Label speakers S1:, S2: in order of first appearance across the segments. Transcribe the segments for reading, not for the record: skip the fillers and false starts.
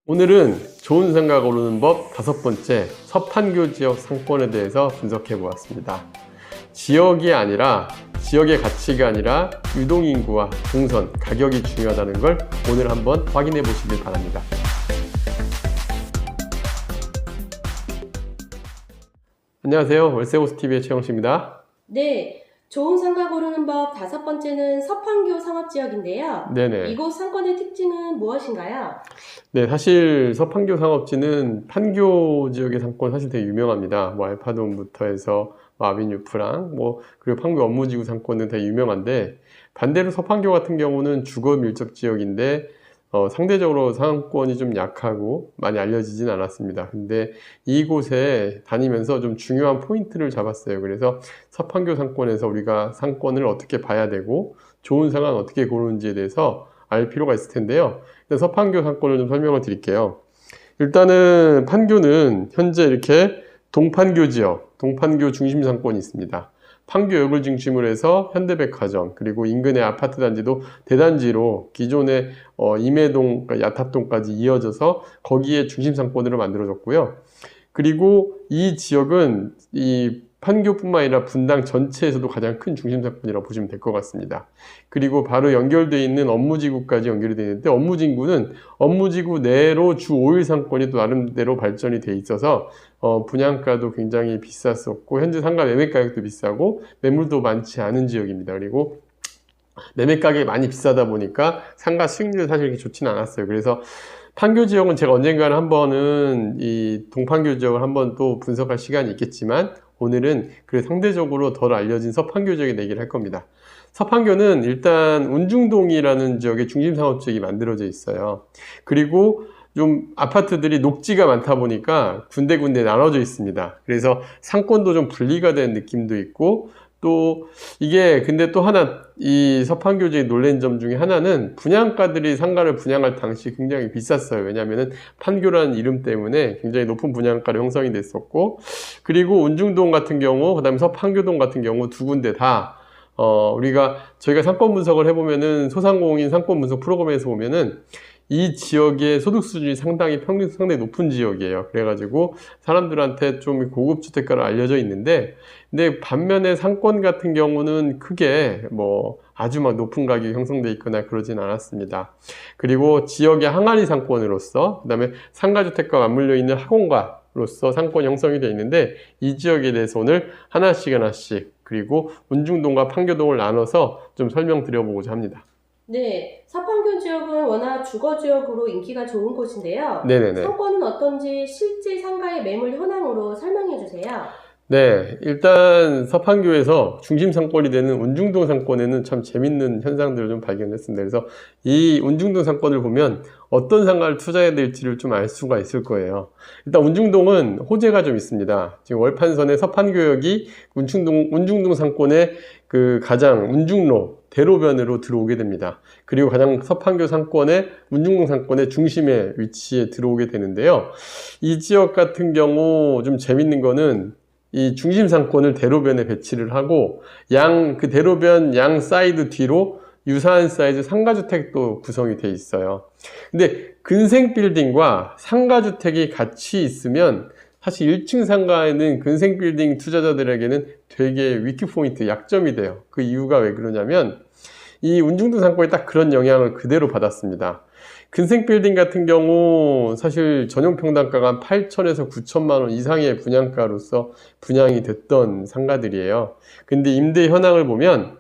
S1: 오늘은 좋은 상가가 오르는 법 5번째 서판교 지역 상권에 대해서 분석해 보았습니다. 지역이 아니라 지역의 가치가 아니라 유동인구와 동선, 가격이 중요하다는 걸 오늘 한번 확인해 보시길 바랍니다. 안녕하세요. 월세호스TV의 최영식입니다.
S2: 네, 좋은 상가 고르는 법 5번째는 서판교 상업지역인데요.
S1: 네네.
S2: 이곳 상권의 특징은 무엇인가요?
S1: 네, 사실 서판교 상업지는 판교 지역의 상권 사실 되게 유명합니다. 알파돔부터 해서 아비뉴 프랑, 그리고 판교 업무지구 상권은 되게 유명한데, 반대로 서판교 같은 경우는 주거 밀접 지역인데, 상대적으로 상권이 좀 약하고 많이 알려지진 않았습니다. 근데 이곳에 다니면서 좀 중요한 포인트를 잡았어요. 그래서 서판교 상권에서 우리가 상권을 어떻게 봐야 되고, 좋은 상황 어떻게 고르는지에 대해서 알 필요가 있을 텐데요. 일단 서판교 상권을 좀 설명을 드릴게요. 일단은 판교는 현재 이렇게 동판교 지역, 동판교 중심 상권이 있습니다. 판교역을 중심으로 해서 현대백화점, 그리고 인근의 아파트 단지도 대단지로 기존의 임해동, 야탑동까지 이어져서 거기에 중심 상권으로 만들어졌고요. 그리고 이 지역은 이 판교뿐만 아니라 분당 전체에서도 가장 큰 중심 상권이라고 보시면 될 것 같습니다. 그리고 바로 연결되어 있는 업무지구까지 연결이 되어 있는데, 업무지구는 업무지구 내로 주 5일 상권이 또 나름대로 발전이 돼 있어서 분양가도 굉장히 비쌌었고, 현재 상가 매매 가격도 비싸고 매물도 많지 않은 지역입니다. 그리고 매매 가격이 많이 비싸다 보니까 상가 수익률도 사실 그렇게 좋지는 않았어요. 그래서 판교 지역은 제가 언젠가는 한번은 이 동판교 지역을 한번 또 분석할 시간이 있겠지만, 오늘은 그 상대적으로 덜 알려진 서판교 지역에 얘기를 할 겁니다. 서판교는 일단 운중동이라는 지역의 중심상업지역이 만들어져 있어요. 그리고 좀 아파트들이 녹지가 많다 보니까 군데군데 나눠져 있습니다. 그래서 상권도 좀 분리가 된 느낌도 있고, 또 이게 근데 또 하나 이 서판교 지역의 놀란 점 중에 하나는 분양가들이 상가를 분양할 당시 굉장히 비쌌어요. 왜냐하면 판교라는 이름 때문에 굉장히 높은 분양가로 형성이 됐었고, 그리고 운중동 같은 경우, 그 다음에 서판교동 같은 경우 두 군데 다 저희가 상권 분석을 해보면은 소상공인 상권 분석 프로그램에서 보면은 이 지역의 소득 수준이 평균 상당히 높은 지역이에요. 그래가지고 사람들한테 좀 고급 주택가로 알려져 있는데, 근데 반면에 상권 같은 경우는 크게 아주 높은 가격이 형성돼 있거나 그러진 않았습니다. 그리고 지역의 항아리 상권으로서, 그 다음에 상가주택과 맞물려 있는 학원가로서 상권이 형성이 되어 있는데, 이 지역에 대해서 오늘 하나씩 그리고 운중동과 판교동을 나눠서 좀 설명드려보고자 합니다.
S2: 네, 서판교 지역은 워낙 주거지역으로 인기가 좋은 곳인데요.
S1: 네네네.
S2: 상권은 어떤지 실제 상가의 매물 현황으로 설명해 주세요.
S1: 네, 일단 서판교에서 중심 상권이 되는 운중동 상권에는 참 재밌는 현상들을 좀 발견했습니다. 그래서 이 운중동 상권을 보면 어떤 상가를 투자해야 될지를 좀 알 수가 있을 거예요. 일단 운중동은 호재가 좀 있습니다. 지금 월판선의 서판교역이 운중동 상권의 그 가장 운중로, 대로변으로 들어오게 됩니다. 그리고 가장 서판교 상권의 운중동 상권의 중심에 위치에 들어오게 되는데요. 이 지역 같은 경우 좀 재밌는 거는 이 중심 상권을 대로변에 배치를 하고 그 대로변 양 사이드 뒤로 유사한 사이즈 상가주택도 구성이 돼 있어요. 근데 근생 빌딩과 상가주택이 같이 있으면 사실 1층 상가에는 근생 빌딩 투자자들에게는 되게 위키 포인트, 약점이 돼요. 그 이유가 왜 그러냐면 이 운중동 상권이 딱 그런 영향을 그대로 받았습니다. 근생 빌딩 같은 경우 사실 전용 평당가가 한 8천에서 9천만 원 이상의 분양가로서 분양이 됐던 상가들이에요. 근데 임대 현황을 보면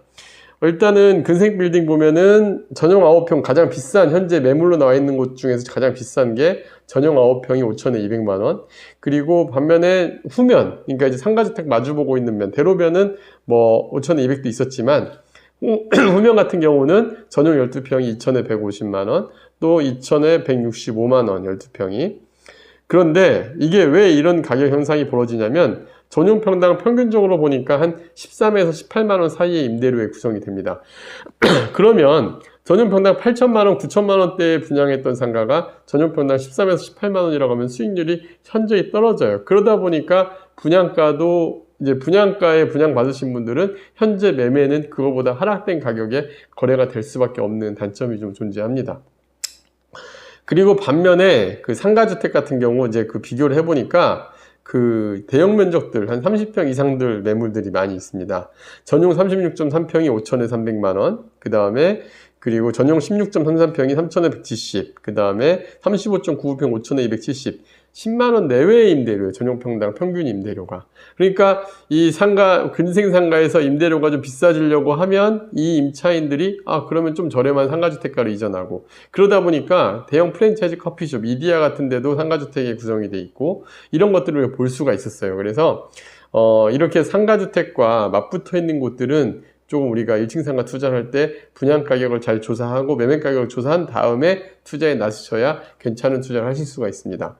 S1: 일단은 근생 빌딩 보면은 전용 9평 가장 비싼, 현재 매물로 나와 있는 곳 중에서 가장 비싼 게 전용 9평이 5천에 200만 원. 그리고 반면에 후면, 그러니까 이제 상가주택 마주보고 있는 면, 대로변은 5천에 200도 있었지만 후면 같은 경우는 전용 12평이 2천에 150만 원, 또 2천에 165만 원 12평이. 그런데 이게 왜 이런 가격 현상이 벌어지냐면 전용 평당 평균적으로 보니까 한 13에서 18만 원 사이의 임대료에 구성이 됩니다. 그러면 전용 평당 8천만 원, 9천만 원대에 분양했던 상가가 전용 평당 13에서 18만 원이라고 하면 수익률이 현저히 떨어져요. 그러다 보니까 분양가도 이제 분양가에 분양받으신 분들은 현재 매매는 그거보다 하락된 가격에 거래가 될 수밖에 없는 단점이 좀 존재합니다. 그리고 반면에 그 상가주택 같은 경우 이제 그 비교를 해보니까 그 대형 면적들 한 30평 이상들 매물들이 많이 있습니다. 전용 36.3평이 5천에 300만 원, 그 다음에 그리고 전용 16.33평이 3천에 170, 그 다음에 35.99평 5천에 270, 10만 원 내외의 임대료예요. 전용 평당 평균 임대료가. 그러니까 이 상가, 근생 상가에서 임대료가 좀 비싸지려고 하면 이 임차인들이 그러면 좀 저렴한 상가주택가로 이전하고, 그러다 보니까 대형 프랜차이즈 커피숍, 이디야 같은 데도 상가주택에 구성이 돼 있고 이런 것들을 볼 수가 있었어요. 그래서 이렇게 상가주택과 맞붙어 있는 곳들은 조금 우리가 1층 상가 투자를 할 때 분양 가격을 잘 조사하고 매매 가격을 조사한 다음에 투자에 나서셔야 괜찮은 투자를 하실 수가 있습니다.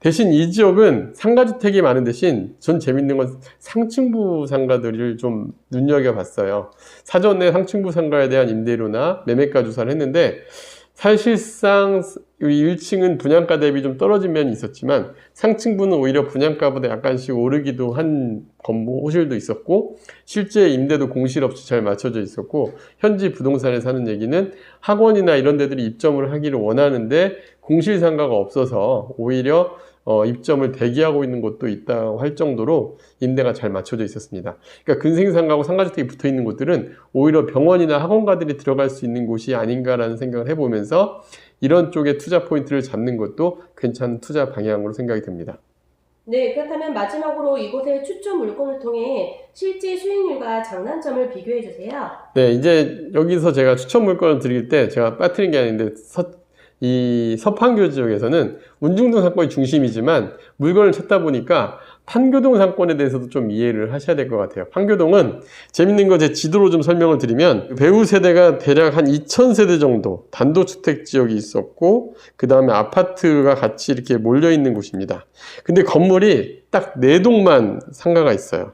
S1: 대신 이 지역은 상가주택이 많은 대신 전 재밌는 건 상층부 상가들을 좀 눈여겨봤어요. 사전에 상층부 상가에 대한 임대료나 매매가 조사를 했는데 사실상 1층은 분양가 대비 좀 떨어진 면이 있었지만 상층부는 오히려 분양가보다 약간씩 오르기도 한 건물, 호실도 있었고 실제 임대도 공실 없이 잘 맞춰져 있었고 현지 부동산에 사는 얘기는 학원이나 이런 데들이 입점을 하기를 원하는데 공실 상가가 없어서 오히려 입점을 대기하고 있는 곳도 있다고 할 정도로 임대가 잘 맞춰져 있었습니다. 그러니까 근생상가하고 상가주택이 붙어 있는 곳들은 오히려 병원이나 학원가들이 들어갈 수 있는 곳이 아닌가라는 생각을 해보면서 이런 쪽에 투자 포인트를 잡는 것도 괜찮은 투자 방향으로 생각이 듭니다.
S2: 네, 그렇다면 마지막으로 이곳의 추천 물건을 통해 실제 수익률과 장단점을 비교해 주세요.
S1: 네, 이제 여기서 제가 추천 물건을 드릴 때 제가 빠뜨린 게 아닌데 이 서판교 지역에서는 운중동 상권이 중심이지만 물건을 찾다 보니까 판교동 상권에 대해서도 좀 이해를 하셔야 될 것 같아요. 판교동은 재밌는 거 제 지도로 좀 설명을 드리면 배우 세대가 대략 한 2,000세대 정도 단독주택 지역이 있었고 그 다음에 아파트가 같이 이렇게 몰려있는 곳입니다. 근데 건물이 딱 4동만 상가가 있어요.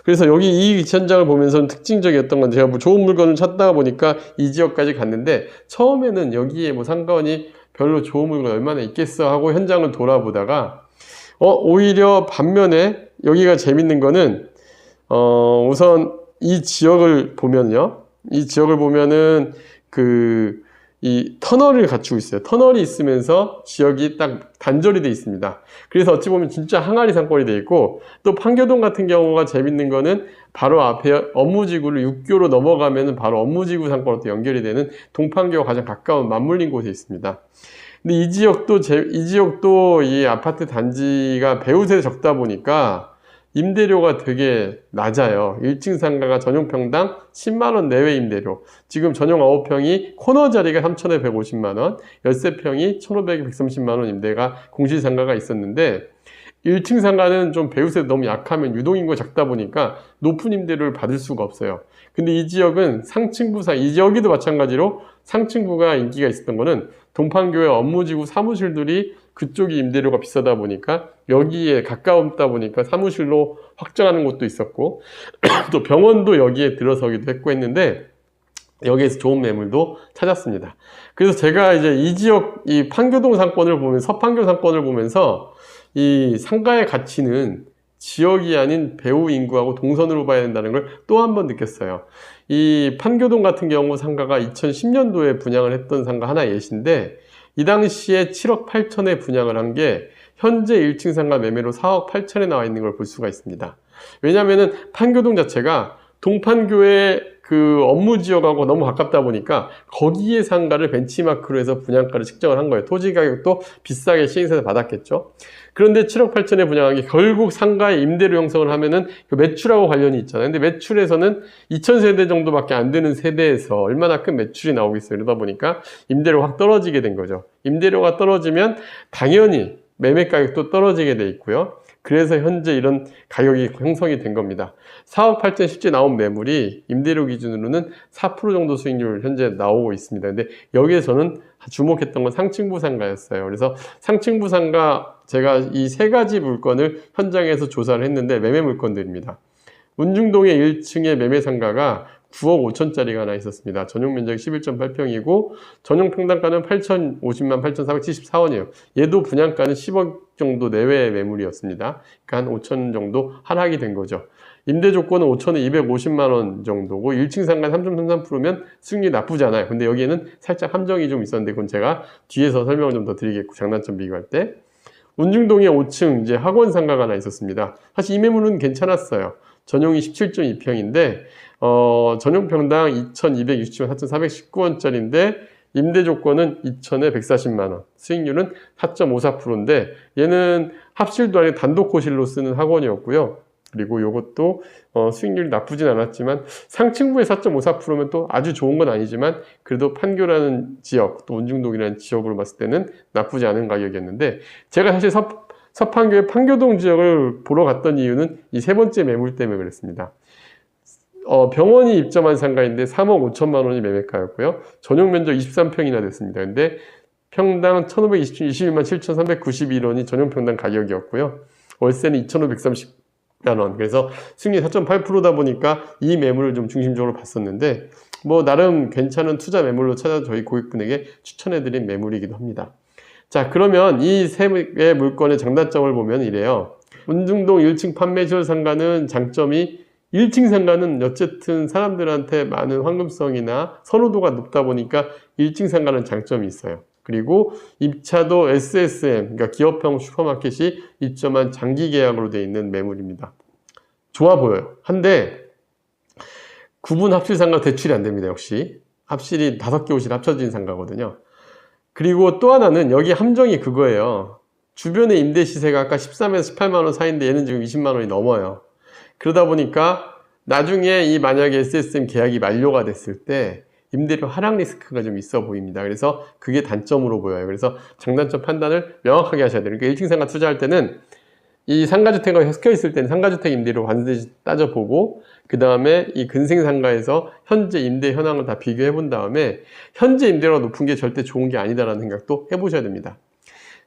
S1: 그래서 여기 이 현장을 보면서 특징적이었던 건 제가 뭐 좋은 물건을 찾다가 보니까 이 지역까지 갔는데 처음에는 여기에 뭐 상가원이 별로 좋은 물건 얼마나 있겠어 하고 현장을 돌아보다가 오히려 반면에 여기가 재밌는 거는 우선 이 지역을 보면요. 이 지역을 보면은 이 터널을 갖추고 있어요. 터널이 있으면서 지역이 딱 단절이 돼 있습니다. 그래서 어찌 보면 진짜 항아리 상권이 돼 있고 또 판교동 같은 경우가 재밌는 거는 바로 앞에 업무지구를 6교로 넘어가면은 바로 업무지구 상권으로 또 연결이 되는 동판교와 가장 가까운 맞물린 곳에 있습니다. 근데 이 지역도 이 아파트 단지가 배우세대 적다 보니까 임대료가 되게 낮아요. 1층 상가가 전용 평당 10만원 내외 임대료. 지금 전용 9평이 코너 자리가 3천에 150만원, 13평이 1,500에 130만원 임대가 공실 상가가 있었는데 1층 상가는 좀 배우세도 너무 약하면 유동인구가 작다 보니까 높은 임대료를 받을 수가 없어요. 근데 이 지역은 이 지역에도 마찬가지로 상층부가 인기가 있었던 거는 동판교의 업무지구 사무실들이 그쪽이 임대료가 비싸다 보니까 여기에 가까웠다 보니까 사무실로 확장하는 곳도 있었고 또 병원도 여기에 들어서기도 했고 했는데 여기에서 좋은 매물도 찾았습니다. 그래서 제가 이제 이 지역 이 판교동 상권을 보면서 서판교 상권을 보면서 이 상가의 가치는 지역이 아닌 배후 인구하고 동선으로 봐야 된다는 걸 또 한 번 느꼈어요. 이 판교동 같은 경우 상가가 2010년도에 분양을 했던 상가 하나 예시인데 이 당시에 7억 8천에 분양을 한 게 현재 1층 상가 매매로 4억 8천에 나와 있는 걸 볼 수가 있습니다. 왜냐면은 판교동 자체가 동판교의 그 업무 지역하고 너무 가깝다 보니까 거기에 상가를 벤치마크로 해서 분양가를 측정을 한 거예요. 토지 가격도 비싸게 시행사에서 받았겠죠. 그런데 7억 8천에 분양한 게 결국 상가의 임대료 형성을 하면은 그 매출하고 관련이 있잖아요. 근데 매출에서는 2,000세대 정도밖에 안 되는 세대에서 얼마나 큰 매출이 나오겠어요. 이러다 보니까 임대료가 확 떨어지게 된 거죠. 임대료가 떨어지면 당연히 매매 가격도 떨어지게 돼 있고요. 그래서 현재 이런 가격이 형성이 된 겁니다. 4억 8천 실제 나온 매물이 임대료 기준으로는 4% 정도 수익률 현재 나오고 있습니다. 근데 여기에 저는 주목했던 건 상층부 상가였어요. 그래서 상층부 상가 제가 이 세 가지 물건을 현장에서 조사를 했는데 매매 물건들입니다. 운중동의 1층의 매매 상가가 9억 5천짜리가 하나 있었습니다. 전용 면적이 11.8평이고 전용 평당가는 8,050만 8,474원이에요. 얘도 분양가는 10억 정도 내외의 매물이었습니다. 그러니까 한 5천 정도 하락이 된 거죠. 임대 조건은 5천에 250만 원 정도고 1층 상가 3.33%면 수익률이 나쁘지 않아요. 근데 여기에는 살짝 함정이 좀 있었는데 그건 제가 뒤에서 설명을 좀 더 드리겠고 장단점 비교할 때. 운중동에 5층 이제 학원 상가가 하나 있었습니다. 사실 이 매물은 괜찮았어요. 전용이 17.2평인데 전용 평당 2,260원, 4,419원짜리인데 임대 조건은 2천에 140만 원, 수익률은 4.54%인데 얘는 합실도 아니고 단독 호실로 쓰는 학원이었고요. 그리고 이것도 수익률이 나쁘진 않았지만 상층부에 4.54%면 또 아주 좋은 건 아니지만 그래도 판교라는 지역, 또 운중동이라는 지역으로 봤을 때는 나쁘지 않은 가격이었는데 제가 사실 서판교의 판교동 지역을 보러 갔던 이유는 이 세 번째 매물 때문에 그랬습니다. 병원이 입점한 상가인데 3억 5천만 원이 매매가였고요. 전용 면적 23평이나 됐습니다. 근데 평당 1,521만 7,391원이 전용 평당 가격이었고요. 월세는 2,530만 원. 그래서 수익률 4.8%다 보니까 이 매물을 좀 중심적으로 봤었는데 뭐 나름 괜찮은 투자 매물로 찾아 저희 고객분에게 추천해드린 매물이기도 합니다. 자, 그러면 이 세 개의 물건의 장단점을 보면 이래요. 운중동 1층 판매시설 상가는 장점이 1층 상가는 어쨌든 사람들한테 많은 황금성이나 선호도가 높다 보니까 1층 상가는 장점이 있어요. 그리고 입차도 SSM, 그러니까 기업형 슈퍼마켓이 입점한 장기 계약으로 되어 있는 매물입니다. 좋아 보여요. 한데 구분 합실 상가 대출이 안 됩니다. 역시 합실이 5개 호실 합쳐진 상가거든요. 그리고 또 하나는 여기 함정이 그거예요. 주변의 임대 시세가 아까 13에서 18만 원 사이인데 얘는 지금 20만 원이 넘어요. 그러다 보니까 나중에 이 만약에 SSM 계약이 만료가 됐을 때 임대료 하락 리스크가 좀 있어 보입니다. 그래서 그게 단점으로 보여요. 그래서 장단점 판단을 명확하게 하셔야 돼요. 그러니까 1층 상가 투자할 때는 이 상가주택과 섞여 있을 때는 상가주택 임대료 반드시 따져보고 그 다음에 이 근생 상가에서 현재 임대 현황을 다 비교해 본 다음에 현재 임대료가 높은 게 절대 좋은 게 아니다라는 생각도 해보셔야 됩니다.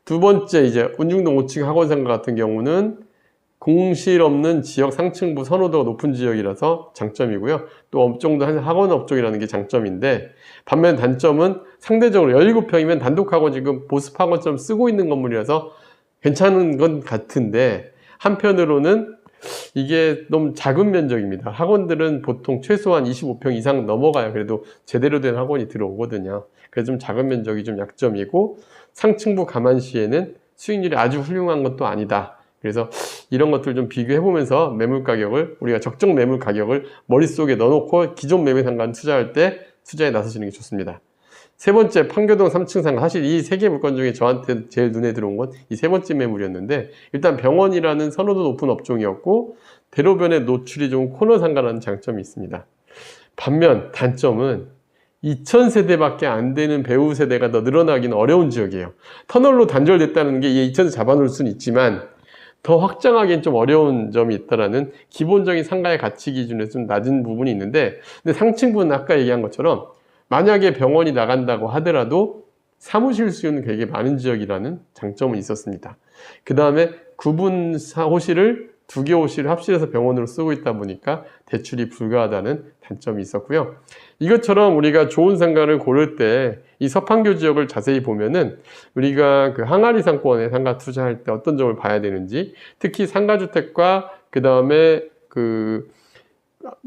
S1: 두 번째 이제 운중동 5층 학원 상가 같은 경우는 공실 없는 지역 상층부 선호도가 높은 지역이라서 장점이고요. 또 업종도 학원 업종이라는 게 장점인데 반면 단점은 상대적으로 17평이면 단독 학원 지금 보습 학원처럼 쓰고 있는 건물이라서 괜찮은 건 같은데 한편으로는 이게 너무 작은 면적입니다. 학원들은 보통 최소한 25평 이상 넘어가야 그래도 제대로 된 학원이 들어오거든요. 그래서 좀 작은 면적이 좀 약점이고 상층부 감안시에는 수익률이 아주 훌륭한 것도 아니다. 그래서 이런 것들 좀 비교해 보면서 매물 가격을 우리가 적정 매물 가격을 머릿속에 넣어놓고 기존 매매 상가는 투자할 때 투자에 나서시는 게 좋습니다. 세 번째 판교동 3층 상가, 사실 이 세 개 물건 중에 저한테 제일 눈에 들어온 건 이 세 번째 매물이었는데 일단 병원이라는 선호도 높은 업종이었고 대로변에 노출이 좋은 코너 상가라는 장점이 있습니다. 반면 단점은 2000세대밖에 안 되는 배우 세대가 더 늘어나기는 어려운 지역이에요. 터널로 단절됐다는 게 이 2000세 잡아놓을 수는 있지만 더 확장하기엔 좀 어려운 점이 있다라는 기본적인 상가의 가치 기준에서 좀 낮은 부분이 있는데 근데 상층부는 아까 얘기한 것처럼 만약에 병원이 나간다고 하더라도 사무실 수요는 되게 많은 지역이라는 장점은 있었습니다. 그 다음에 구분 호실을 2개 호실을 합실해서 병원으로 쓰고 있다 보니까 대출이 불가하다는 단점이 있었고요. 이것처럼 우리가 좋은 상가를 고를 때 이 서판교 지역을 자세히 보면은 우리가 그 항아리 상권에 상가 투자할 때 어떤 점을 봐야 되는지 특히 상가주택과 그 다음에 그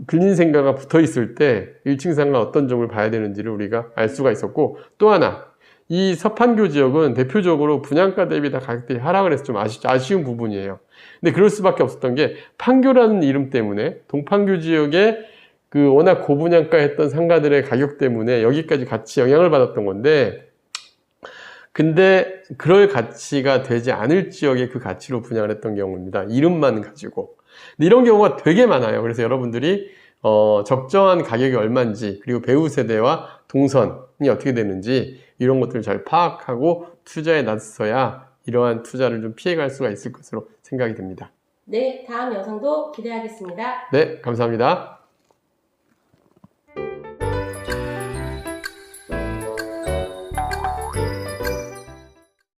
S1: 근린생가가 붙어 있을 때 1층 상가 어떤 점을 봐야 되는지를 우리가 알 수가 있었고 또 하나 이 서판교 지역은 대표적으로 분양가 대비 다 가격들이 하락을 해서 좀 아쉬운 부분이에요. 근데 그럴 수밖에 없었던 게 판교라는 이름 때문에 동판교 지역에 그 워낙 고분양가 했던 상가들의 가격 때문에 여기까지 같이 영향을 받았던 건데 근데 그럴 가치가 되지 않을 지역에 그 가치로 분양을 했던 경우입니다. 이름만 가지고. 근데 이런 경우가 되게 많아요. 그래서 여러분들이 적정한 가격이 얼마인지 그리고 배우 세대와 동선이 어떻게 되는지 이런 것들을 잘 파악하고 투자에 나서야 이러한 투자를 좀 피해갈 수가 있을 것으로 생각이 됩니다.
S2: 네, 다음 영상도 기대하겠습니다.
S1: 네, 감사합니다.